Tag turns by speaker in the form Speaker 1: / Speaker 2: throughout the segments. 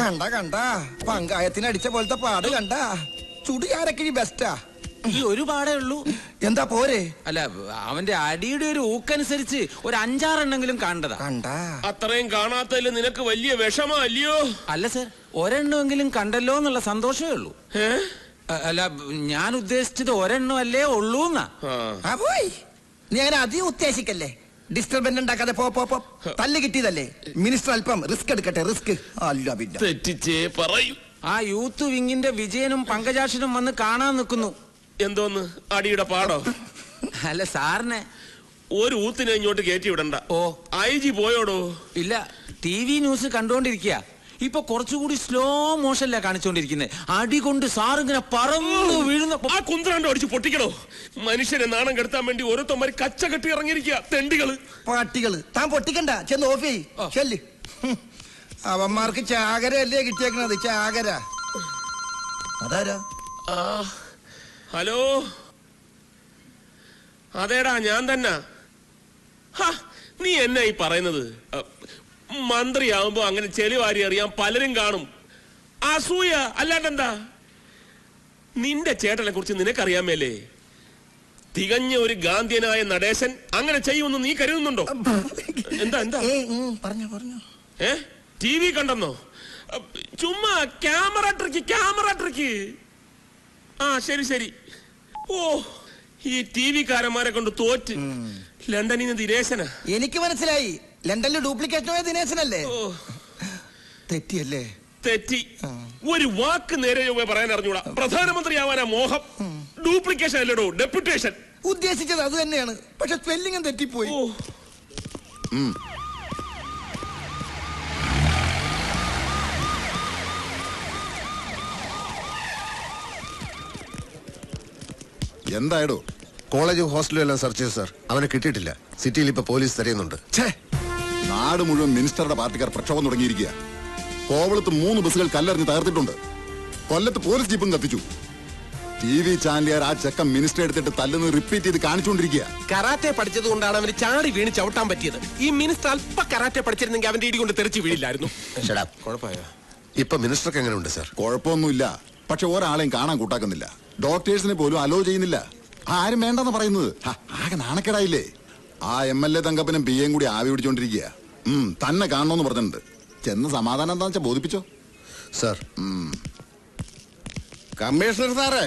Speaker 1: കണ്ട കണ്ട പങ്കായത്തിന് അടിച്ച പോലത്തെ പാട് കണ്ട ചുടുകാരക്കിഴി ബെസ്റ്റാ.
Speaker 2: ഈ ഒരു പാടേ ഉള്ളൂ.
Speaker 1: എന്താ പോരെ?
Speaker 2: അല്ല, അവന്റെ അടിയുടെ ഒരു ഊക്കനുസരിച്ച് ഒരു 5-6 എണ്ണെങ്കിലും കാണേണ്ടതാ.
Speaker 1: കണ്ടാ
Speaker 3: അത്രയും കാണാത്തതിൽ നിനക്ക് വലിയ വിഷമോ അല്ലയോ?
Speaker 2: അല്ല സർ, ഒരെണ്ണമെങ്കിലും കണ്ടല്ലോ എന്നുള്ള സന്തോഷമേ ഉള്ളൂ. അല്ല, ഞാൻ ഉദ്ദേശിച്ചത് ഒരെണ്ണം അല്ലേ ഉള്ളൂ എന്നാ.
Speaker 1: പോയി നീ അങ്ങനെ അധികം ഉദ്ദേശിക്കല്ലേ. ഡിസ്റ്റർബൻസ് ഉണ്ടാക്കാതെ പോ. തല്ല് കിട്ടിയതല്ലേ. മിനിസ്റ്റർ അല്പം റിസ്ക് എടുക്കട്ടെ. റിസ്ക് അല്ല പിന്നെ
Speaker 3: തെറ്റിച്ചേ പറയൂ.
Speaker 2: ആ യൂത്ത് വിങ്ങിന്റെ വിജയനും പങ്കജാക്ഷനും വന്ന് കാണാൻ നിൽക്കുന്നു.
Speaker 3: എന്തോന്ന് അടിയുടെ പാടോ?
Speaker 2: അല്ല സാറിനെ
Speaker 3: ഒരു ഊത്തിനെ ഇങ്ങോട്ട് കയറ്റി വിടണ്ട.
Speaker 2: ഓ,
Speaker 3: IG പോയോടോ?
Speaker 2: ഇല്ല, TV ന്യൂസ് കണ്ടോണ്ടിരിക്കുക. ഇപ്പൊ കുറച്ചുകൂടി സ്ലോ മോഷനിലാ കാണിച്ചോണ്ടിരിക്കുന്നത്. അടി കൊണ്ട് സാറിങ്ങനെ പറന്നു വീഴുന്ന
Speaker 3: ആ കുന്ത്രാണ്ടോ അടിച്ച് പൊട്ടിക്കണോ? മനുഷ്യനെ നാണം കെടുത്താൻ വേണ്ടി ഓരോരുത്തന്മാര് കച്ച കെട്ടി ഇറങ്ങിയിരിക്കുക. തെണ്ടികള്
Speaker 1: പാട്ടികള്. താൻ പൊട്ടിക്കണ്ട, ചെന്ന് ഓഫ് ചെയ്യ്. ചെല്ല്. അവന്മാർക്ക് ചാകരയല്ലേ കിട്ടിയേക്കണത്. ചാകര. അതാരാ?
Speaker 3: ഹലോ, അതേടാ ഞാൻ തന്നെ. നീ എന്നാ ഈ പറയുന്നത്? മന്ത്രിയാവുമ്പോ അങ്ങനെ ചെളിവാരി അറിയാൻ പലരും കാണും. അസൂയ അല്ലാണ്ടെന്താ? നിന്റെ ചേട്ടനെ കുറിച്ച് നിനക്കറിയാമേലേ? തികഞ്ഞ ഒരു ഗാന്ധിയനായ നടേശൻ അങ്ങനെ ചെയ്യുമെന്ന് നീ കരുതുന്നുണ്ടോ? എന്താ
Speaker 1: പറഞ്ഞു
Speaker 3: TV കണ്ടെന്നോ? ചുമ്മാ ക്യാമറ ട്രിക്ക്. ശരി. ഓ, ഈ TV കാരന്മാരെ കൊണ്ട് തോറ്റ്. ലണ്ടനിൽ നിന്ന് ദിനേശനാ.
Speaker 1: എനിക്ക് മനസ്സിലായി. ലണ്ടനിൽ ഡ്യൂപ്ലിക്കേഷനോ ദിനേശനല്ലേ? തെറ്റിയല്ലേ?
Speaker 3: തെറ്റി. ഒരു വാക്ക് നേരെ പറയാൻ അറിഞ്ഞൂടാ. പ്രധാനമന്ത്രിയാവാനാ മോഹം. ഡ്യൂപ്ലിക്കേഷൻ അല്ലടോ, ഡെപ്യൂട്ടേഷൻ.
Speaker 1: ഉദ്ദേശിച്ചത് അത് തന്നെയാണ്, പക്ഷെ സ്പെല്ലിംഗും തെറ്റിപ്പോയി.
Speaker 4: എന്തായടോ?
Speaker 5: കോളേജും ഹോസ്റ്റലും എല്ലാം സെർച്ച് ചെയ്തു സാർ. അവനെ കിട്ടിയിട്ടില്ല. സിറ്റിയിൽ ഇപ്പൊ പോലീസ് തിരയുന്നുണ്ട്.
Speaker 4: നാട് മുഴുവൻ മിനിസ്റ്ററുടെ പാർട്ടിക്കാർ പ്രക്ഷോഭം തുടങ്ങിയിരിക്കുക. കോവളത്ത് 3 ബസ്സുകൾ കല്ലെറിഞ്ഞ് തകർത്തിട്ടുണ്ട്. കൊല്ലത്ത് പോലീസ് ജീപ്പും കത്തിച്ചു. TV ചാനലുകാർ ആ ചെക്കൻ മിനിസ്റ്റർ എടുത്തിട്ട് തല്ലുന്നത് റിപ്പീറ്റ് ചെയ്ത് കാണിച്ചുകൊണ്ടിരിക്കുക.
Speaker 6: കരാറ്റെ പഠിച്ചത് കൊണ്ടാണ് അവന് ചാടി വീണ് ചവിട്ടാൻ പറ്റിയത്. ഈ മിനിസ്റ്റർ അല്പ കരാറ്റെ പഠിച്ചിരുന്നെങ്കിൽ അവന്റെ ഇടി കൊണ്ട് തെറിച്ച് വീഴില്ലായിരുന്നു.
Speaker 5: ഇപ്പൊ മിനിസ്റ്റർക്ക് എങ്ങനെയുണ്ട് സാർ?
Speaker 4: കുഴപ്പമൊന്നുമില്ല, പക്ഷെ ഒരാളെയും കാണാൻ കൂട്ടാക്കുന്നില്ല. ഡോക്ടേഴ്സിനെ പോലും അലോ ചെയ്യുന്നില്ല. ആരും വേണ്ടെന്ന് പറയുന്നത്. ആകെ നാണക്കേടായില്ലേ? ആ MLA തങ്കപ്പനും PAയും കൂടി ആവി പിടിച്ചോണ്ടിരിക്കുക. തന്നെ കാണണമെന്ന് പറഞ്ഞിട്ടുണ്ട്. ചെന്ന് സമാധാനം എന്താ വെച്ചാ ബോധിപ്പിച്ചോ
Speaker 5: സാർ.
Speaker 7: കമ്മീഷണർ സാറേ,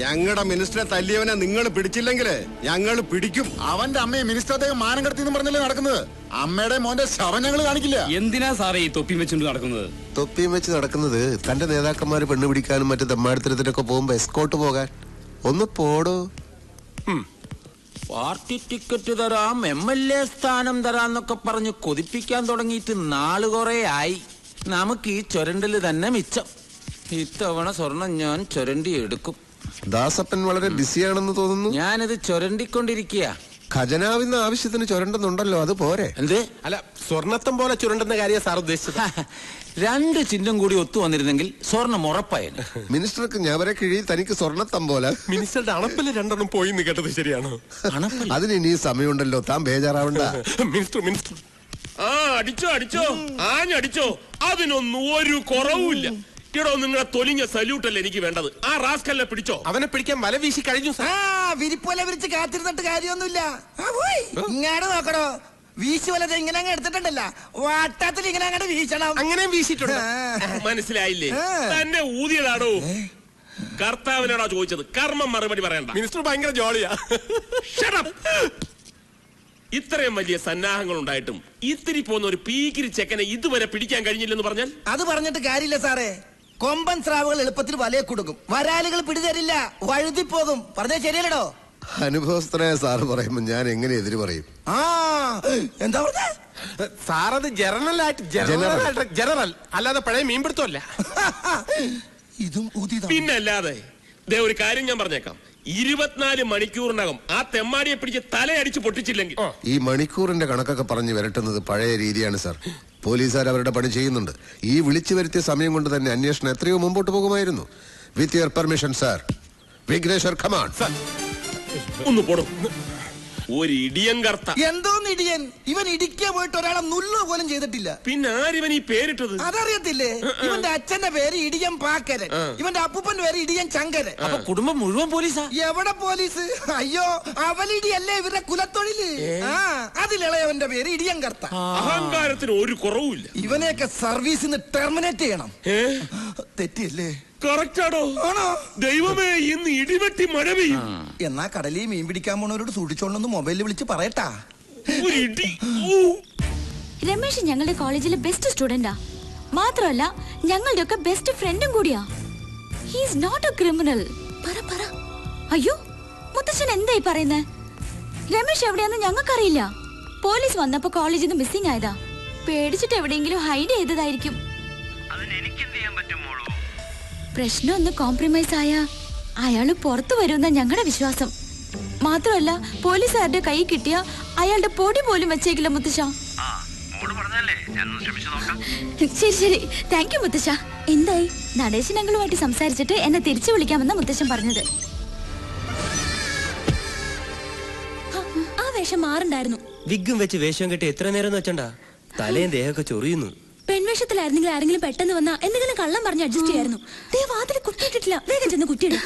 Speaker 7: ഞങ്ങളുടെ മിനിസ്റ്ററെ തല്ലിയവനെ നിങ്ങൾ പിടിച്ചില്ലെങ്കിൽ ഞങ്ങൾ പിടിക്കും.
Speaker 4: അവന്റെ അമ്മയെ മിനിസ്റ്റർ അദ്ദേഹം മാനം കടത്തി പറഞ്ഞല്ലേ നടക്കുന്നത്. അമ്മയുടെ മോന്റെ ശവം ഞങ്ങൾ കാണിക്കില്ല.
Speaker 8: എന്തിനാ സാറേ ഈ തൊപ്പിയും വെച്ചുകൊണ്ട് നടക്കുന്നത്?
Speaker 5: തൊപ്പിയും വെച്ച് നടക്കുന്നത് തന്റെ നേതാക്കന്മാര് പെണ്ണു പിടിക്കാനും മറ്റു തെമ്മാടിത്തരത്തിനൊക്കെ പോകുമ്പോ എസ്കോട്ട് പോകാൻ. ഒന്ന് പോടോ.
Speaker 2: പാർട്ടി ടിക്കറ്റ് തരാം, MLA സ്ഥാനം തരാന്നൊക്കെ പറഞ്ഞ് കൊതിപ്പിക്കാൻ തുടങ്ങിയിട്ട് നാള് കുറെ ആയി. നമുക്ക് ഈ ചുരണ്ടല് തന്നെ മിച്ചം. ഇത്തവണ സ്വർണം ഞാൻ ചുരണ്ടി എടുക്കും.
Speaker 5: ദാസപ്പൻ വളരെ ബിസിയാണെന്ന് തോന്നുന്നു.
Speaker 2: ഞാനിത് ചുരണ്ടിക്കൊണ്ടിരിക്കുക.
Speaker 5: ഖജനാവിന്ന് ആവശ്യത്തിന് ചുരണ്ടുന്നുണ്ടല്ലോ, അത് പോരെ?
Speaker 2: എന്ത്?
Speaker 6: അല്ല, സ്വർണത്തം പോലെ ചുരണ്ടെന്ന കാര്യം സാർ ഉദ്ദേശിച്ചത്.
Speaker 2: 2 ചിഹ്നം കൂടി ഒത്തു വന്നിരുന്നെങ്കിൽ സ്വർണം ഉറപ്പായത്.
Speaker 5: മിനിസ്റ്റർക്ക് ഞവരെ കിഴി, തനിക്ക് സ്വർണത്തം പോലെ.
Speaker 6: മിനിസ്റ്ററുടെ അണപ്പില് 2 പോയി എന്ന് കേട്ടത് ശരിയാണോ?
Speaker 5: അതിന് ഇനി സമയമുണ്ടല്ലോ, താൻ ബേജാറാവണ്ട.
Speaker 6: മിനിസ്റ്റർ
Speaker 3: അടിച്ചോ ആഞ്ഞടിച്ചോ, അതിനൊന്നും ഒരു കുറവുമില്ല. ഇടോ, നിങ്ങളെ തൊലിഞ്ഞ സല്യൂട്ടല്ലേ എനിക്ക് വേണ്ടത്. ആ റാസ്കലിനെ പിടിച്ചോ.
Speaker 6: അവനെ പിടിക്കാൻ വല വീശി കഴിഞ്ഞു.
Speaker 1: വിരിപ്പോലെ വിരിച്ച് കാത്തിരുന്നിട്ട് കാര്യമൊന്നുമില്ല. ഇങ്ങാട് നോക്കണോ, വീശി വലത് ഇങ്ങനെ അങ്ങ് എടുത്തിട്ടുണ്ടല്ല, വാട്ടത്തിൽ ഇങ്ങനെ അങ്ങോട്ട് വീശണം.
Speaker 6: അങ്ങനെ വീശിട്ടുണ്ട്.
Speaker 3: മനസ്സിലായില്ലേ? തന്നെ ഊതിയതാടോ. കർത്താവിനോടാ ചോദിച്ചത്, കർമ്മം മറുപടി പറയണ്ട.
Speaker 6: മിനിസ്റ്റർ ഭയങ്കര ജോളിയാ.
Speaker 3: ഇത്രയും വലിയ സന്നാഹങ്ങൾ ഉണ്ടായിട്ടും ഇത്തിരി പോകുന്ന ഒരു പീക്കിരി ചെക്കനെ ഇതുവരെ പിടിക്കാൻ കഴിഞ്ഞില്ലെന്ന് പറഞ്ഞാൽ
Speaker 1: അത് പറഞ്ഞിട്ട് കാര്യമില്ല സാറേ. കൊമ്പൻ സ്രാവുകൾ എളുപ്പത്തിൽ വലയെ കൊടുക്കും, വരാലുകൾ പിടിതരില്ല, വഴുതിപ്പോകും. പറഞ്ഞാൽ ശരിയല്ലടോ?
Speaker 5: അനുഭവസ്ഥനായ സാറ് പറയുമ്പോ ഞാൻ എങ്ങനെ എതിര് പറയും?
Speaker 1: എന്താ പറഞ്ഞ
Speaker 6: സാറത് ജനറൽ അല്ലാതെ പഴയ മീൻപിടുത്തമല്ല.
Speaker 1: ഇതും
Speaker 3: പിന്നല്ലാതെ. ഒരു കാര്യം ഞാൻ പറഞ്ഞേക്കാം, 24 മണിക്കൂറിനകം ആ തെമ്മാടിയെ പിടിച്ച് തലയടിച്ച് പൊട്ടിച്ചില്ലെങ്കിൽ.
Speaker 5: ഈ മണിക്കൂറിന്റെ കണക്കൊക്കെ പറഞ്ഞു വരട്ടുന്നത് പഴയ രീതിയാണ് സാർ. പോലീസുകാർ അവരുടെ പണി ചെയ്യുന്നുണ്ട്. ഈ വിളിച്ചു വരുത്തിയ സമയം കൊണ്ട് തന്നെ അന്വേഷണം എത്രയോ മുമ്പോട്ട് പോകുമായിരുന്നു. With your permission sir. Vigneshwar, come on.
Speaker 3: ഒന്ന് പോടും. ഒരു ഇടിയൻ കർത്ത.
Speaker 1: എന്തോന്ന് ഇടിയൻ? ഇവൻ ഇടിക്കാൻ പോയിട്ട് ഒരാളെ നുള്ളു പോലും ചെയ്തിട്ടില്ല.
Speaker 3: പിന്നെ ആരിവൻ ഈ പേരിട്ടത്?
Speaker 1: അതറിയത്തില്ലേ? ഇവന്റെ അച്ഛന്റെ പേര് ഇടിയൻ പാക്കരൻ, ഇവന്റെ അപ്പൂപ്പന്റെ പേര് ഇടിയൻ ചങ്കരൻ.
Speaker 2: അപ്പൊ കുടുംബം മുഴുവൻ പോലീസാ?
Speaker 1: എവിടെ പോലീസ്? അയ്യോ, അവലിടിയല്ലേ ഇവരുടെ കുലത്തൊഴില്. അതിലിളയവന്റെ പേര് ഇടിയൻ കർത്ത.
Speaker 3: അഹങ്കാരത്തിന് ഒരു കുറവുമില്ല.
Speaker 1: ഇവനെയൊക്കെ സർവീസിന് ടെർമിനേറ്റ് ചെയ്യണം. തെറ്റിയല്ലേ?
Speaker 3: കറക്റ്റാണോ? ദൈവമേ, ഇന്ന് ഇടിവെട്ടി മഴ പെയ്യും.
Speaker 1: എന്നാ കടലിൽ മീൻ പിടിക്കാൻ പോണവരോട് സൂക്ഷിച്ചോളൊന്ന് മൊബൈലിൽ വിളിച്ച് പറയട്ടാ.
Speaker 9: രമേശ് ഞങ്ങളുടെ കോളേജിലെ ബെസ്റ്റ് സ്റ്റുഡന്റാ. മാത്രമല്ല ഞങ്ങളുടെ ഒക്കെ ബെസ്റ്റ് ഫ്രണ്ടും കൂടിയാ. He is not a criminal. പറ. അയ്യോ, മുത്തച്ഛൻ എന്തായി പറയുന്നേ? രമേശ് എവിടെയാന്ന് ഞങ്ങൾക്കറിയില്ല. പോലീസ് വന്നപ്പോ കോളേജിൽ നിന്ന് മിസ്സിംഗ് ആയതാ. പേടിച്ചിട്ട് എവിടെയെങ്കിലും ഹൈഡ് ചെയ്തതായിരിക്കും. പ്രശ്നം ഒന്ന് കോംപ്രമൈസ് ആയ അയാള് പുറത്തു വരുമെന്ന ഞങ്ങളുടെ വിശ്വാസം. മാത്രമല്ല പോലീസുകാരുടെ കൈ കിട്ടിയ അയാളുടെ പൊടി പോലും വെച്ചേക്കില്ല മുത്തശ്ശ. ശരി, താങ്ക് യു മുത്തശ്ശ. എന്തായി? നടേശൻ ഞങ്ങളുമായിട്ട് സംസാരിച്ചിട്ട് എന്നെ തിരിച്ചു വിളിക്കാമെന്ന മുത്തശ്ശൻ പറഞ്ഞത്. ആ വേഷം മാറുണ്ടായിരുന്നു.
Speaker 10: വിഗും വെച്ച് വേഷം കെട്ടി എത്ര നേരം വെച്ചണ്ടാ? തലയും ദേഹമൊക്കെ ചൊറിയുന്നു.
Speaker 9: പെൺവേഷത്തിലായിരുന്നെങ്കിൽ ആരെങ്കിലും പെട്ടെന്ന് വന്നാ എന്തെങ്കിലും കള്ളം പറഞ്ഞ് അഡ്ജസ്റ്റ് ചെയ്യായിരുന്നു. വാതിൽ കുറ്റിയിട്ടിട്ടില്ല. വേഗം ചെന്ന് കുറ്റിയിടും.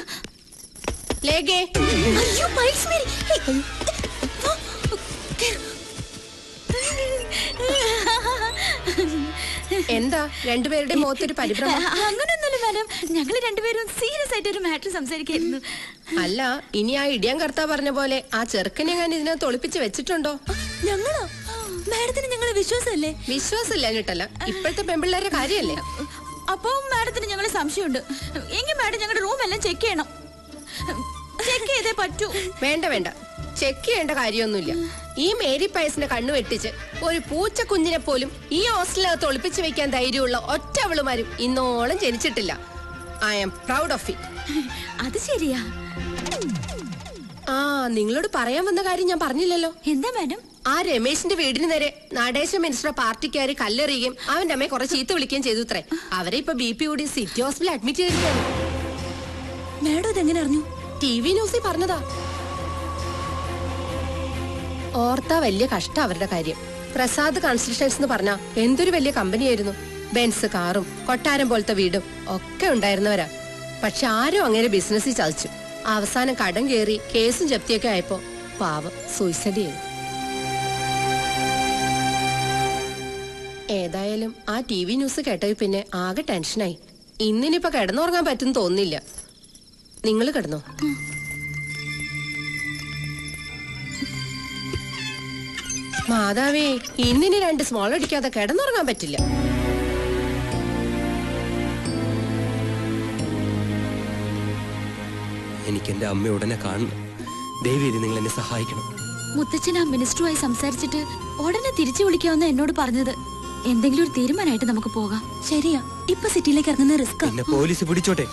Speaker 11: എന്താ രണ്ടുപേരുടെ മുഖത്തൊരു പരിഭ്രമം?
Speaker 9: അങ്ങനൊന്നുമില്ല മാഡം, ഞങ്ങൾ രണ്ടുപേരും സീരിയസ് ആയിട്ട് ഒരു മാറ്റർ സംസാരിക്കായിരുന്നു.
Speaker 11: അല്ല, ഇനി ആ ഇടിയാൻ കർത്താ പറഞ്ഞ പോലെ ആ ചെറുക്കനെ ഞാൻ ഇതിനകത്ത് ഒളിപ്പിച്ച് വെച്ചിട്ടുണ്ടോ?
Speaker 9: ഞങ്ങളോ? മാഡത്തിന് ഞങ്ങളെ വിശ്വാസമല്ലേ?
Speaker 11: വിശ്വാസമില്ല എന്നിട്ടല്ല, ഇപ്പോഴത്തെ പെൺപിള്ളേരുടെ കാര്യല്ലേ.
Speaker 9: അപ്പൊ മാഡത്തിന് ഞങ്ങളെ സംശയമുണ്ട്. എങ്കിൽ മാഡം ഞങ്ങളുടെ റൂം എല്ലാം ചെക്ക് ചെയ്യണം. ചെക്ക് ചെയ്തേ പറ്റൂ.
Speaker 11: വേണ്ട, ചെക്ക് ചെയ്യേണ്ട കാര്യമൊന്നുമില്ല. ഈ മേരി പയസിന്റെ കണ്ണു വെട്ടിച്ച് ഒരു പൂച്ച കുഞ്ഞിനെ പോലും ഈ ഹോസ്റ്റലിനകത്ത് ഒളിപ്പിച്ചു വെക്കാൻ ധൈര്യമുള്ള ഒറ്റ അവളുമാരും ഇന്നോളം ജനിച്ചിട്ടില്ല. I am proud of it.
Speaker 9: അത് ശരിയാ.
Speaker 11: നിങ്ങളോട് പറയാൻ വന്ന കാര്യം ഞാൻ പറഞ്ഞില്ലല്ലോ.
Speaker 9: എന്താ മാഡം?
Speaker 11: ആ രമേശിന്റെ വീടിന് നേരെ നടേശ മിനിസ്റ്റർ പാർട്ടിക്കാര് കല്ലെറിയുകയും അവന്റെ അമ്മയെ കുറെ ചീത്ത വിളിക്കുകയും ചെയ്തു അത്രേ. അവരെ ഇപ്പൊ BP കൂടി സിറ്റി ഹോസ്പിറ്റലിൽ അഡ്മിറ്റ് ചെയ്തിരിക്കുകയാണ്.
Speaker 9: മാഡം ഇതെങ്ങനെ അറിഞ്ഞു?
Speaker 11: TV ന്യൂസിൽ പറഞ്ഞതാ. ഓർത്താ വലിയ കഷ്ടം അവരുടെ കാര്യം. പ്രസാദ് കൺസ്ട്രക്ഷൻസ് എന്ന് പറഞ്ഞാ എന്തൊരു വലിയ കമ്പനിയായിരുന്നു. ബെൻസ് കാറും കൊട്ടാരം പോലത്തെ വീടും ഒക്കെ ഉണ്ടായിരുന്നവരാ. പക്ഷെ ആരും അങ്ങനെ ബിസിനസ്സിൽ ചതിച്ചു. അവസാനം കടം കയറി കേസും ജപ്തിയൊക്കെ ആയപ്പോ പാവം സൂയിസൈഡ് ചെയ്തു. ഏതായാലും ആ TV ന്യൂസ് കേട്ടത് പിന്നെ ആകെ ടെൻഷനായി. ഇന്നിനിപ്പോ കിടന്നുറങ്ങാൻ പറ്റും തോന്നില്ല. നിങ്ങൾ കിടന്നോ? മാതാവേ, ഇന്നിനി 2 സ്മോൾ അടിക്കാതെ കിടന്നുറങ്ങാൻ പറ്റില്ല.
Speaker 10: എനിക്ക് എന്റെ അമ്മ ഉടനെ കാണണം. ദേവി, നിങ്ങൾ എന്നെ സഹായിക്കണം.
Speaker 9: മുത്തച്ഛൻ ആ മിനിസ്റ്ററുമായി സംസാരിച്ചിട്ട് ഉടനെ തിരിച്ചു വിളിക്കാമെന്ന് എന്നോട് പറഞ്ഞത്. എന്തെങ്കിലും ഒരു തീരുമാനമായിട്ട് നമുക്ക് പോകാം. ശരിയാ, ഇപ്പൊ സിറ്റിയിലേക്ക് ഇറങ്ങുന്ന റിസ്ക്.
Speaker 10: എന്നെ പോലീസ് പിടിച്ചോട്ടെ,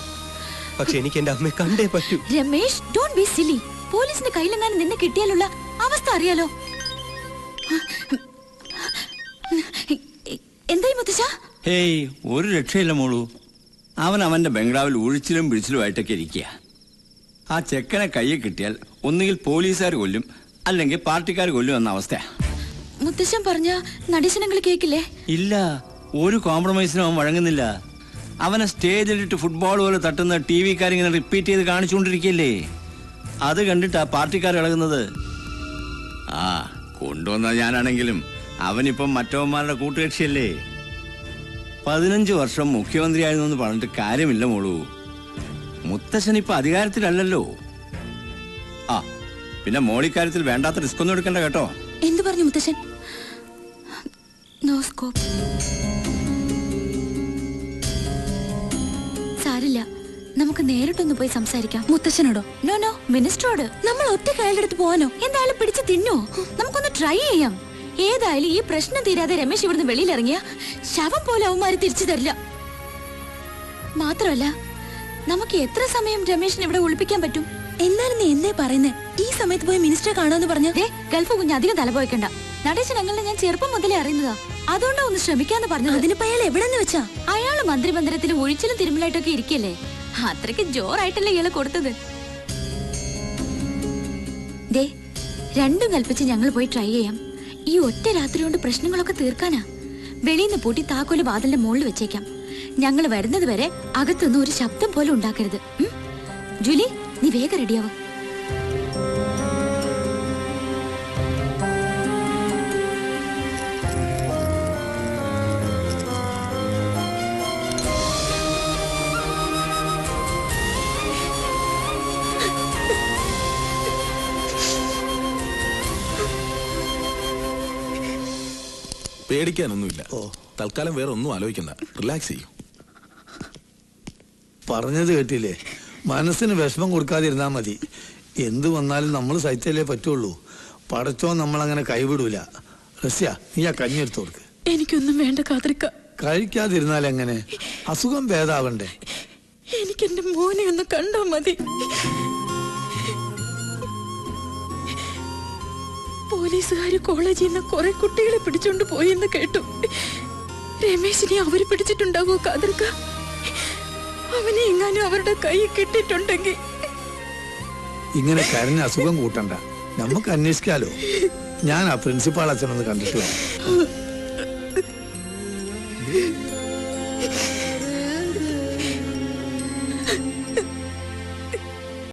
Speaker 10: പക്ഷെ എനിക്ക് എന്റെ അമ്മയെ കണ്ടേ പറ്റൂ.
Speaker 9: രമേശ്, ഡോണ്ട് ബി സിലി. പോലീസിന്റെ കയ്യിലെങ്ങാനും നിന്ന് കിട്ടിയാലുള്ള അവസ്ഥ അറിയാലോ. എന്തായി മുത്തച്ഛ?
Speaker 12: ഹേയ്, ഒരു രക്ഷയില്ല മോളൂ. അവൻ അവന്റെ ബംഗ്ലാവിൽ ഒഴിച്ചിലും പിടിച്ചിലുമായിട്ടൊക്കെ ഇരിക്കുക. ആ ചെക്കനെ കയ്യിൽ കിട്ടിയാൽ ഒന്നുകിൽ പോലീസുകാർ കൊല്ലും, അല്ലെങ്കിൽ പാർട്ടിക്കാർ കൊല്ലും എന്ന അവസ്ഥയാ.
Speaker 9: മുത്തച്ഛൻ പറഞ്ഞ നടീശനങ്ങൾ കേക്കില്ലേ?
Speaker 12: ഇല്ല, ഒരു കോംപ്രമൈസിനും അവൻ വഴങ്ങുന്നില്ല. അവനെ സ്റ്റേജിലിട്ട് ഫുട്ബോൾ പോലെ തട്ടുന്ന TV-കാരിങ്ങനെ റിപ്പീറ്റ് ചെയ്ത് കാണിച്ചുകൊണ്ടിരിക്കുകയല്ലേ. അത് കണ്ടിട്ടാ പാർട്ടിക്കാർ ഇളകുന്നത്. കൊണ്ടുവന്ന ഞാനാണെങ്കിലും അവനിപ്പം മറ്റവന്മാരുടെ കൂട്ടുകക്ഷിയല്ലേ. 15 വർഷം മുഖ്യമന്ത്രിയായിരുന്നു പറഞ്ഞിട്ട് കാര്യമില്ല മോളൂ. മുത്തശ്ശൻ ഇപ്പൊ അധികാരത്തിലല്ലല്ലോ. പിന്നെ മോളിക്കാര്യത്തിൽ വേണ്ടാത്ത റിസ്ക് ഒന്നും എടുക്കണ്ട കേട്ടോ.
Speaker 9: എന്തു പറഞ്ഞു മുത്തശ്ശൻ? No scope. സാരില്ല, നമുക്ക് നേരിട്ടൊന്ന് പോയി സംസാരിക്കാം. മുത്തശ്ശനോടോ? നോ, മിനിസ്റ്ററോട്. നമ്മൾ ഒറ്റ കയ്യിലെടുത്ത് പോവാനോ? എന്തായാലും പിടിച്ച് തിന്നോ? നമുക്കൊന്ന് ട്രൈ ചെയ്യാം. ഏതായാലും ഈ പ്രശ്നം തീരാതെ രമേശ് ഇവിടുന്ന് വെളിയിലിറങ്ങിയ ശവം പോലെ അവന്മാര് തിരിച്ചു തരില്ല. മാത്രമല്ല, നമുക്ക് എത്ര സമയം രമേശിനെ ഇവിടെ ഒളിപ്പിക്കാൻ പറ്റും? എന്നാലും നീ എന്തേ പറയുന്നേ? ഈ സമയത്ത് പോയി മിനിസ്റ്ററെ കാണാന്ന് പറഞ്ഞ ഗൾഫ് കുഞ്ഞ് അധികം തലപോയിക്കണ്ട. നടേശൻ അങ്ങനെ ഞാൻ ചെറുപ്പം മുതലേ അറിയുന്നതാ. അതുകൊണ്ടാ ഒന്ന് ശ്രമിക്കാന്ന് പറഞ്ഞു. അതിനിപ്പോ അയാൾ എവിടെന്ന് വെച്ചാ? അയാള് മന്ത്രിമന്ദിരത്തിൽ ഒഴിച്ചിലും തിരുമലായിട്ടൊക്കെ ഇരിക്കല്ലേ. അത്രയ്ക്ക് ജോറായിട്ടല്ലേ ഇയാള് കൊടുത്തത്. രണ്ടും കൽപ്പിച്ച് ഞങ്ങൾ പോയി ട്രൈ ചെയ്യാം. ഈ ഒറ്റ രാത്രി കൊണ്ട് പ്രശ്നങ്ങളൊക്കെ തീർക്കാനാ. വെളിയിൽ നിന്ന് പൂട്ടി താക്കോല് വാതിലിന്റെ മുകളിൽ വെച്ചേക്കാം. ഞങ്ങൾ വരുന്നത് വരെ അകത്തുനിന്ന് ഒരു ശബ്ദം പോലും ഉണ്ടാക്കരുത്. ജൂലി, നീ വേഗം റെഡിയാവും.
Speaker 13: പേടിക്കാനൊന്നുമില്ല. തൽക്കാലം വേറെ ഒന്നും ആലോചിക്കണ്ട, റിലാക്സ് ചെയ്യും.
Speaker 14: പറഞ്ഞത് കേട്ടില്ലേ, മനസ്സിന് വിഷമം കൊടുക്കാതിരുന്നാ മതി. എന്ത് വന്നാലും നമ്മൾ സഹിച്ചല്ലേ പറ്റുള്ളൂ. പടച്ചോ നമ്മളങ്ങനെ കൈവിടൂല. റസ്യ, നീ ആ കഞ്ഞി എടുത്തു കൊടുക്ക്.
Speaker 15: എനിക്കൊന്നും വേണ്ട കാതൃക്ക.
Speaker 14: കഴിക്കാതിരുന്നാൽ എങ്ങനെ? അസുഖം ഭേദാവണ്ടേ?
Speaker 15: എനിക്ക് എന്റെ മോനെ ഒന്ന് കണ്ടാ മതി. പോലീസുകാര് കോളേജിൽ നിന്ന് കുറെ കുട്ടികളെ പിടിച്ചോണ്ട് പോയെന്ന് കേട്ടു. രമേശിനെ അവര് പിടിച്ചിട്ടുണ്ടാവോ കാതൃക്ക? അവനെ എങ്ങാനും അവരുടെ കൈ കിട്ടിയിട്ടുണ്ടെങ്കിൽ.
Speaker 14: ഇങ്ങനെ കരഞ്ഞ അസുഖം കൂട്ടണ്ട, നമുക്ക് അന്വേഷിക്കാലോ. ഞാൻ ആ പ്രിൻസിപ്പാൾ അച്ഛനൊന്ന് കണ്ടിട്ട് വരാം.